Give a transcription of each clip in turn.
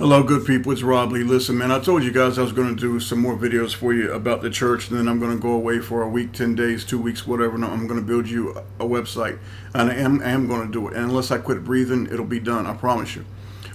Hello, good people. It's Rob Lee. Listen, man, I told you guys I was going to do some more videos for you about the church, and then I'm going to go away for a week, 10 days, 2 weeks, whatever. And I'm going to build you a website, and I am going to do it. And unless I quit breathing, it'll be done. I promise you.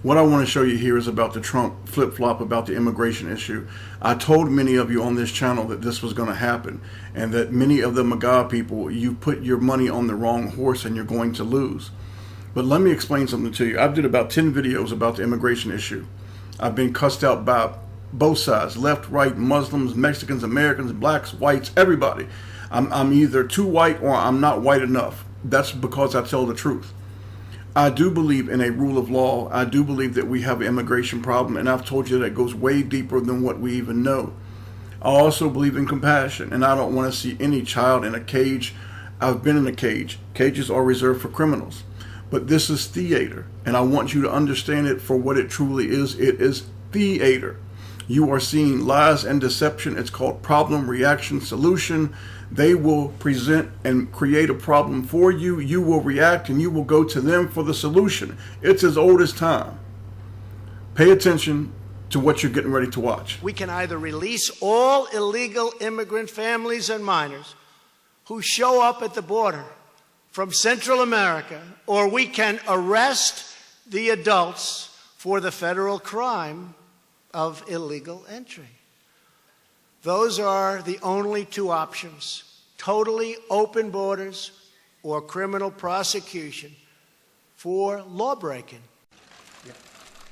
What I want to show you here is about the Trump flip-flop about the immigration issue. I told many of you on this channel that this was going to happen, and that many of the MAGA people, you put your money on the wrong horse and you're going to lose. But let me explain something to you. I did about 10 videos about the immigration issue. I've been cussed out by both sides, left, right, Muslims, Mexicans, Americans, blacks, whites, everybody. I'm either too white or I'm not white enough. That's because I tell the truth. I do believe in a rule of law. I do believe that we have an immigration problem, and I've told you that it goes way deeper than what we even know. I also believe in compassion, and I don't want to see any child in a cage. I've been in a cage. Cages are reserved for criminals. But this is theater, and I want you to understand it for what it truly is. It is theater. You are seeing lies and deception. It's called problem, reaction, solution. They will present and create a problem for you. You will react, and you will go to them for the solution. It's as old as time. Pay attention to what you're getting ready to watch. We can either release all illegal immigrant families and minors who show up at the border from Central America, or we can arrest the adults for the federal crime of illegal entry. Those are the only two options: totally open borders or criminal prosecution for lawbreaking.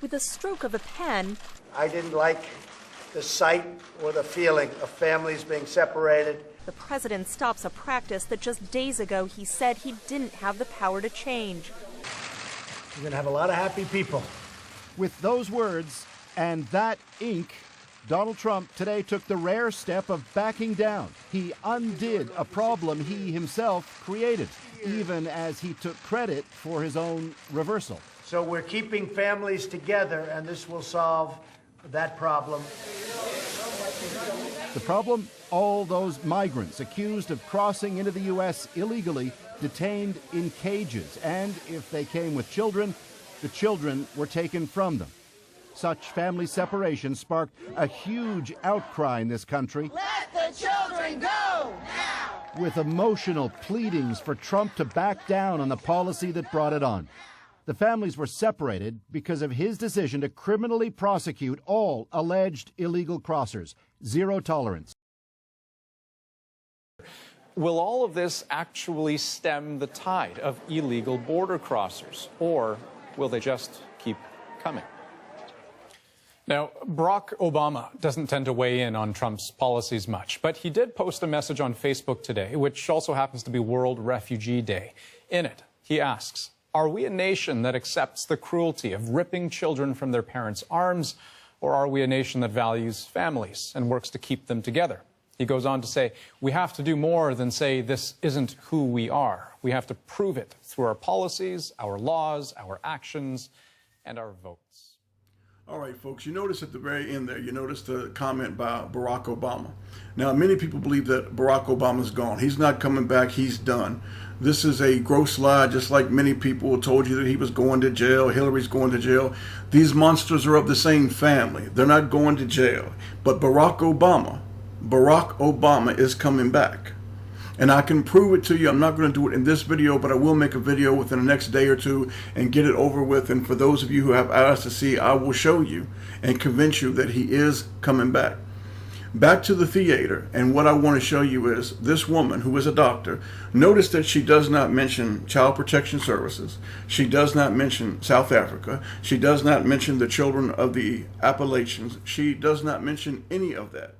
With a stroke of a pen, I didn't like the sight or the feeling of families being separated. the president stops a practice that just days ago he said he didn't have the power to change. We're going to have a lot of happy people. With those words and that ink, Donald Trump today took the rare step of backing down. He undid a problem he himself created, even as he took credit for his own reversal. So we're keeping families together, and this will solve that problem. The problem? All those migrants accused of crossing into the U.S. illegally, detained in cages, and if they came with children, the children were taken from them. Such family separation sparked a huge outcry in this country. Let the children go now! With emotional pleadings for Trump to back down on the policy that brought it on. The families were separated because of his decision to criminally prosecute all alleged illegal crossers. Zero tolerance. Will all of this actually stem the tide of illegal border crossers, or will they just keep coming? Now, Barack Obama doesn't tend to weigh in on Trump's policies much, but he did post a message on Facebook today, which also happens to be World Refugee Day. In it, he asks, are we a nation that accepts the cruelty of ripping children from their parents' arms, or are we a nation that values families and works to keep them together? He goes on to say, we have to do more than say this isn't who we are. We have to prove it through our policies, our laws, our actions, and our votes. All right, folks, you notice at the very end there, you notice the comment by Barack Obama. Now, many people believe that Barack Obama's gone. He's not coming back. He's done. This is a gross lie, just like many people told you that he was going to jail. Hillary's going to jail. These monsters are of the same family. They're not going to jail. But Barack Obama is coming back. And I can prove it to you. I'm not going to do it in this video, but I will make a video within the next day or two and get it over with. And for those of you who have eyes to see, I will show you and convince you that he is coming back. Back to the theater, and what I want to show you is this woman who is a doctor. Notice that she does not mention Child Protection Services. She does not mention South Africa. She does not mention the children of the Appalachians. She does not mention any of that.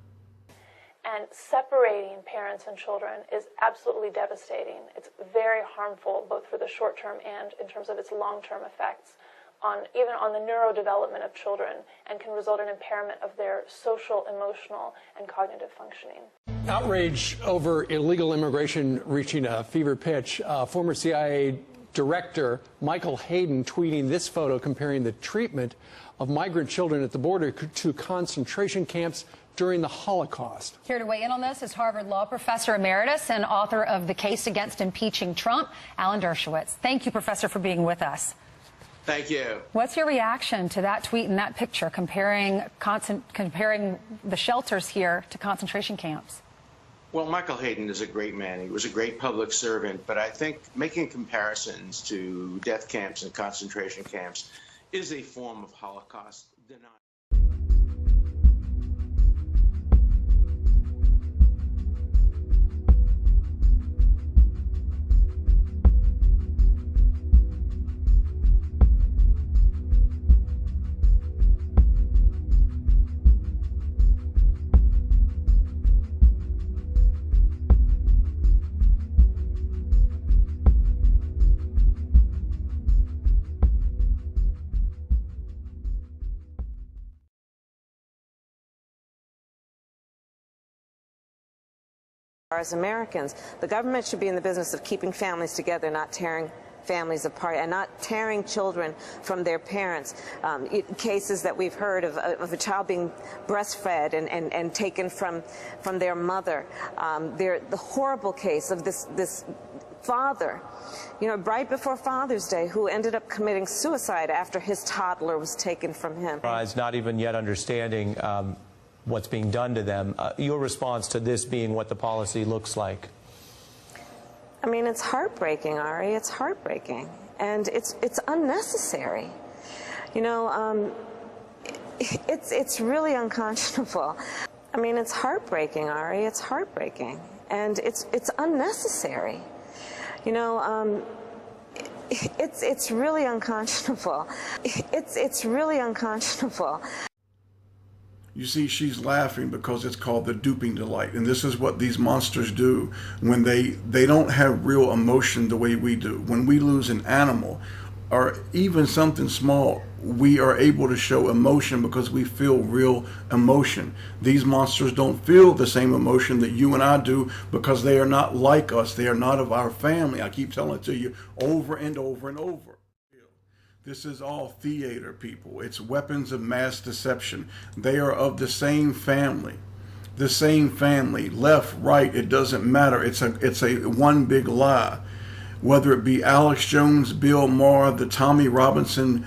And separating parents and children is absolutely devastating. It's very harmful, both for the short term and in terms of its long-term effects even on the neurodevelopment of children, and can result in impairment of their social, emotional, and cognitive functioning. Outrage over illegal immigration reaching a fever pitch. Former CIA Director Michael Hayden tweeting this photo comparing the treatment of migrant children at the border to concentration camps during the Holocaust. Here to weigh in on this is Harvard Law Professor Emeritus and author of The Case Against Impeaching Trump, Alan Dershowitz. Thank you, Professor, for being with us. Thank you. What's your reaction to that tweet and that picture comparing the shelters here to concentration camps? Well, Michael Hayden is a great man. He was a great public servant, but I think making comparisons to death camps and concentration camps is a form of Holocaust denial. As Americans, the government should be in the business of keeping families together, not tearing families apart, and not tearing children from their parents. Cases that we've heard of a child being breastfed and taken from their mother. The horrible case of this father, right before Father's Day, who ended up committing suicide after his toddler was taken from him. Not even yet understanding what's being done to them. Your response to this being what the policy looks like? I mean, it's heartbreaking, Ari. It's heartbreaking, and it's unnecessary. It's really unconscionable. I mean, it's heartbreaking, Ari. It's heartbreaking, and it's unnecessary. It's really unconscionable. It's really unconscionable. You see, she's laughing because it's called the duping delight. And this is what these monsters do when they don't have real emotion the way we do. When we lose an animal or even something small, we are able to show emotion because we feel real emotion. These monsters don't feel the same emotion that you and I do because they are not like us. They are not of our family. I keep telling it to you over and over and over. This is all theater, people. It's weapons of mass deception. They are of the same family. The same family. Left, right, it doesn't matter. It's a one big lie. Whether it be Alex Jones, Bill Maher, the Tommy Robinson,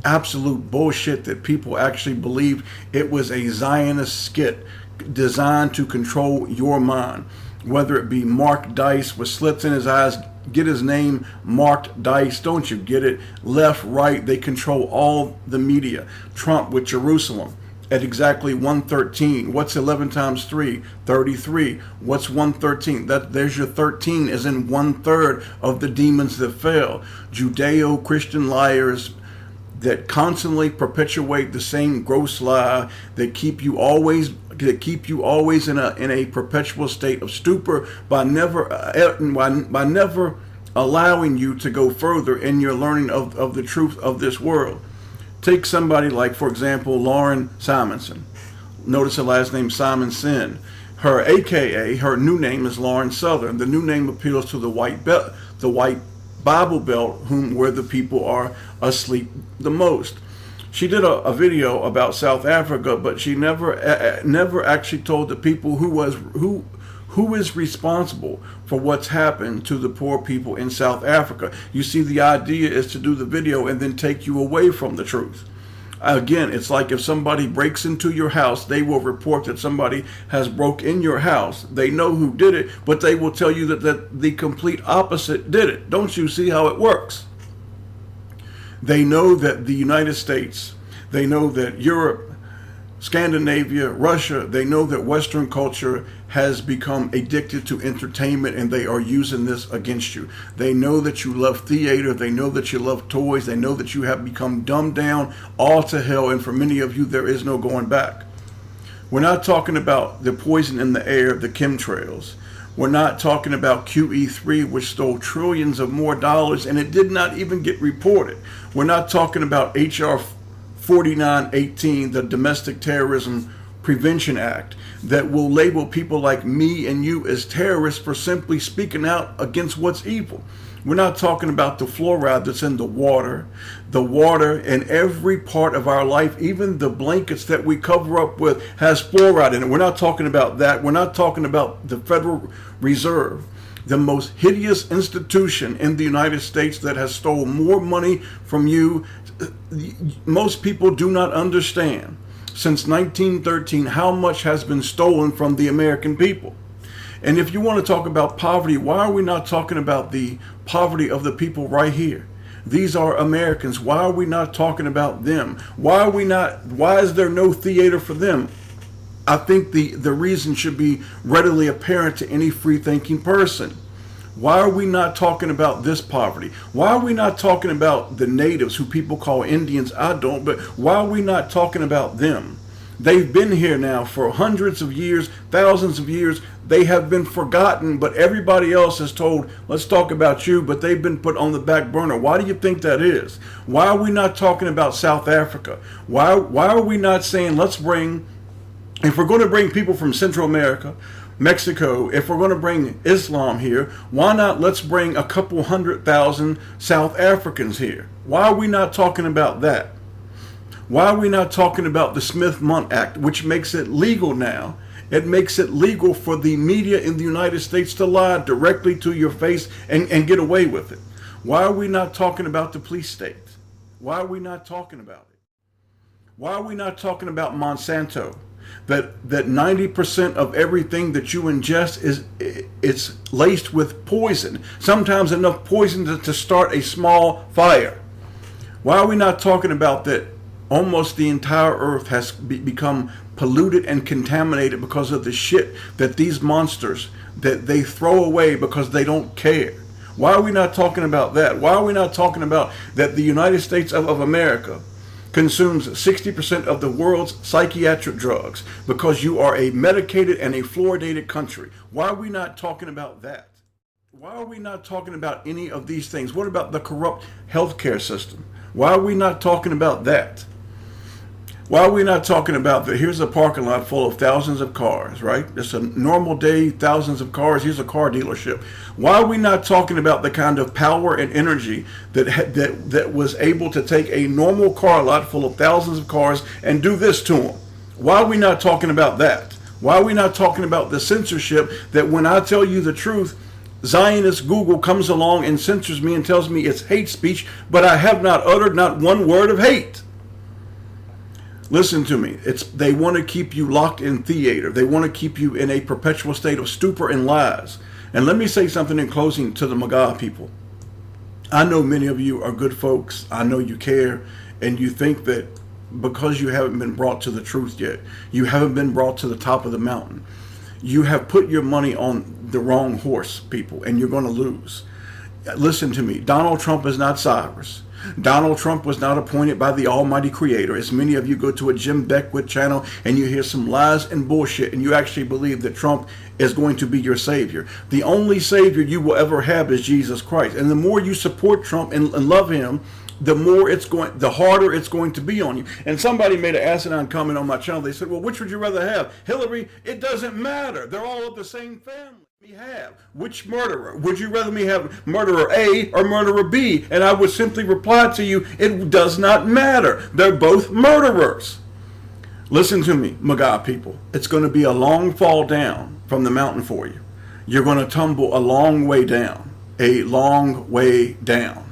absolute bullshit that people actually believed it was a Zionist skit designed to control your mind. Whether it be Mark Dice with slits in his eyes, get his name, Marked Dice, don't you get it? Left, right, they control all the media. Trump with Jerusalem at exactly 113. What's 11 times 3? 33. What's 113? There's your 13 is in 1/3 of the demons that fell. Judeo-Christian liars that constantly perpetuate the same gross lie that keep you always in a perpetual state of stupor by never allowing you to go further in your learning of the truth of this world. Take somebody like, for example, Lauren Simonson. Notice her last name, Simonson. Her AKA, her new name is Lauren Southern. The new name appeals to the white Bible Belt, where the people are asleep the most. She did a video about South Africa, but she never actually told the people who is responsible for what's happened to the poor people in South Africa. You see, the idea is to do the video and then take you away from the truth. Again, it's like if somebody breaks into your house, they will report that somebody has broke in your house. They know who did it, but they will tell you that the complete opposite did it. Don't you see how it works? They know that the United States, they know that Europe, Scandinavia, Russia, they know that Western culture has become addicted to entertainment, and they are using this against you. They know that you love theater. They know that you love toys. They know that you have become dumbed down all to hell, and for many of you, there is no going back. We're not talking about the poison in the air, the chemtrails. We're not talking about QE3, which stole trillions of more dollars, and it did not even get reported. We're not talking about HR 4918, the Domestic Terrorism Prevention Act, that will label people like me and you as terrorists for simply speaking out against what's evil. We're not talking about the fluoride that's in the water in every part of our life. Even the blankets that we cover up with has fluoride in it. We're not talking about that. We're not talking about the Federal Reserve. the most hideous institution in the United States that has stolen more money from you. Most people do not understand since 1913 how much has been stolen from the American people. And if you want to talk about poverty, why are we not talking about the poverty of the people right here? These are Americans. Why are we not talking about them? Why is there no theater for them? I think the reason should be readily apparent to any free-thinking person. Why are we not talking about this poverty? Why are we not talking about the natives who people call Indians? I don't, but why are we not talking about them? They've been here now for hundreds of years, thousands of years. They have been forgotten, but everybody else is told, let's talk about you, but they've been put on the back burner. Why do you think that is? Why are we not talking about South Africa? Why are we not saying, let's bring, if we're going to bring people from Central America, Mexico, if we're going to bring Islam here, why not let's bring a couple 100,000 South Africans here? Why are we not talking about that? Why are we not talking about the Smith-Mundt Act, which makes it legal now? It makes it legal for the media in the United States to lie directly to your face and get away with it. Why are we not talking about the police state? Why are we not talking about it? Why are we not talking about Monsanto? That 90% of everything that you ingest it's laced with poison. Sometimes enough poison to start a small fire. Why are we not talking about that? Almost the entire earth has become polluted and contaminated because of the shit that these monsters that they throw away because they don't care. Why are we not talking about that? Why are we not talking about that the United States of America consumes 60% of the world's psychiatric drugs because you are a medicated and a fluoridated country? Why are we not talking about that? Why are we not talking about any of these things? What about the corrupt healthcare system? Why are we not talking about that? Why are we not talking about that? Here's a parking lot full of thousands of cars, right? It's a normal day, thousands of cars. Here's a car dealership. Why are we not talking about the kind of power and energy that was able to take a normal car lot full of thousands of cars and do this to them? Why are we not talking about that? Why are we not talking about the censorship that when I tell you the truth, Zionist Google comes along and censors me and tells me it's hate speech, but I have not uttered not one word of hate. Listen to me. They want to keep you locked in theater. They want to keep you in a perpetual state of stupor and lies. And let me say something in closing to the MAGA people. I know many of you are good folks. I know you care. And you think that because you haven't been brought to the truth yet, you haven't been brought to the top of the mountain, you have put your money on the wrong horse, people, and you're going to lose. Listen to me. Donald Trump is not Cyrus. Donald Trump was not appointed by the Almighty Creator. As many of you go to a Jim Beckwith channel and you hear some lies and bullshit and you actually believe that Trump is going to be your savior. The only savior you will ever have is Jesus Christ. And the more you support Trump and love him, the harder it's going to be on you. And somebody made an asinine comment on my channel. They said, well, which would you rather have? Hillary? It doesn't matter. They're all of the same family. We have. Which murderer? Would you rather me have murderer A or murderer B? And I would simply reply to you, it does not matter. They're both murderers. Listen to me, MAGA people. It's going to be a long fall down from the mountain for you. You're going to tumble a long way down. A long way down.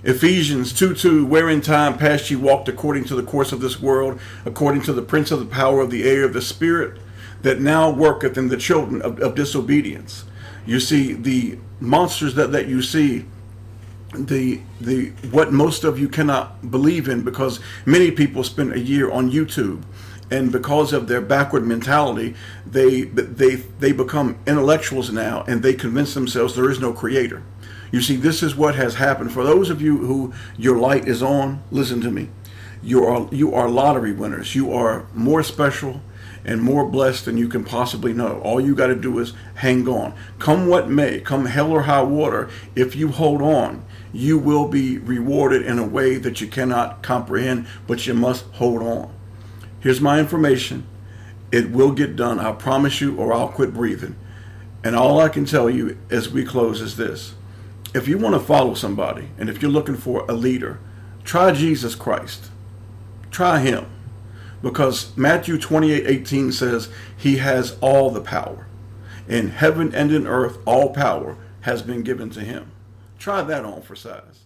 Ephesians 2:2, where in time past ye walked according to the course of this world, according to the prince of the power of the air, of the spirit, that now worketh in the children of disobedience. You see, the monsters that you see, what most of you cannot believe in, because many people spend a year on YouTube, and because of their backward mentality, they become intellectuals now, and they convince themselves there is no creator. You see, this is what has happened. For those of you who your light is on, listen to me. You are lottery winners. You are more special and more blessed than you can possibly know. All you got to do is hang on. Come what may, come hell or high water, if you hold on, you will be rewarded in a way that you cannot comprehend, but you must hold on. Here's my information. It will get done, I promise you, or I'll quit breathing. And all I can tell you as we close is this. If you want to follow somebody, and if you're looking for a leader, try Jesus Christ. Try him. Because Matthew 28:18 says he has all the power. In heaven and in earth, all power has been given to him. Try that on for size.